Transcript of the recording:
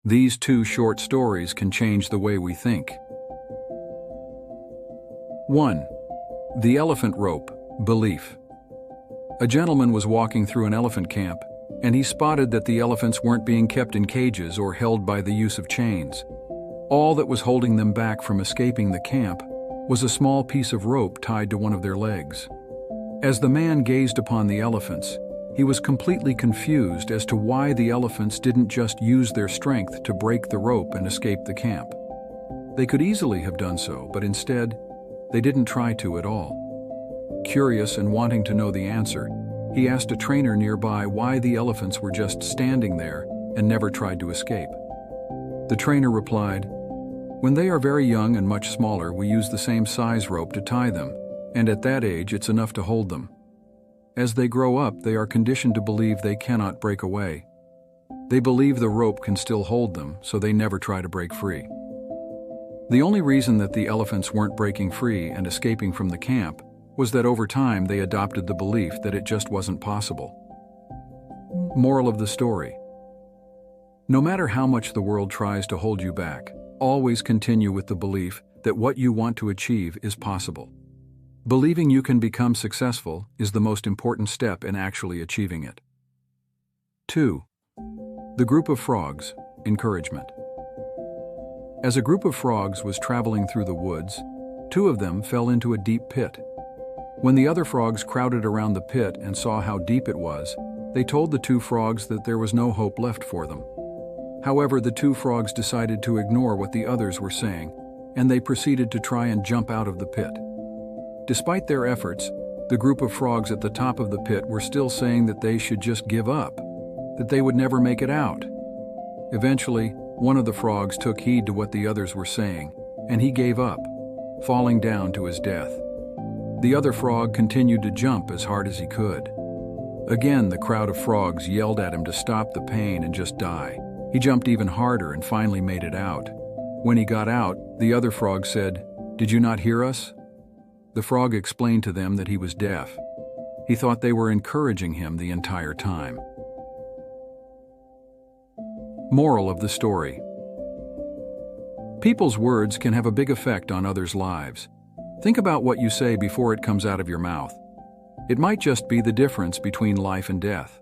These two short stories can change the way we think. 1. The elephant rope, belief. A gentleman was walking through an elephant camp, and he spotted that the elephants weren't being kept in cages or held by the use of chains. All that was holding them back from escaping the camp was a small piece of rope tied to one of their legs. As the man gazed upon the elephants, he was completely confused as to why the elephants didn't just use their strength to break the rope and escape the camp. They could easily have done so, but instead, they didn't try to at all. Curious and wanting to know the answer, he asked a trainer nearby why the elephants were just standing there and never tried to escape. The trainer replied, "When they are very young and much smaller, we use the same size rope to tie them, and at that age it's enough to hold them. As they grow up, they are conditioned to believe they cannot break away. They believe the rope can still hold them, so they never try to break free." The only reason that the elephants weren't breaking free and escaping from the camp was that over time they adopted the belief that it just wasn't possible. Moral of the story: no matter how much the world tries to hold you back, always continue with the belief that what you want to achieve is possible. Believing you can become successful is the most important step in actually achieving it. 2. The group of frogs, encouragement. As a group of frogs was traveling through the woods, two of them fell into a deep pit. When the other frogs crowded around the pit and saw how deep it was, they told the two frogs that there was no hope left for them. However, the two frogs decided to ignore what the others were saying, and they proceeded to try and jump out of the pit. Despite their efforts, the group of frogs at the top of the pit were still saying that they should just give up, that they would never make it out. Eventually, one of the frogs took heed to what the others were saying, and he gave up, falling down to his death. The other frog continued to jump as hard as he could. Again, the crowd of frogs yelled at him to stop the pain and just die. He jumped even harder and finally made it out. When he got out, the other frog said, "Did you not hear us?" The frog explained to them that he was deaf. He thought they were encouraging him the entire time. Moral of the story: people's words can have a big effect on others' lives. Think about what you say before it comes out of your mouth. It might just be the difference between life and death.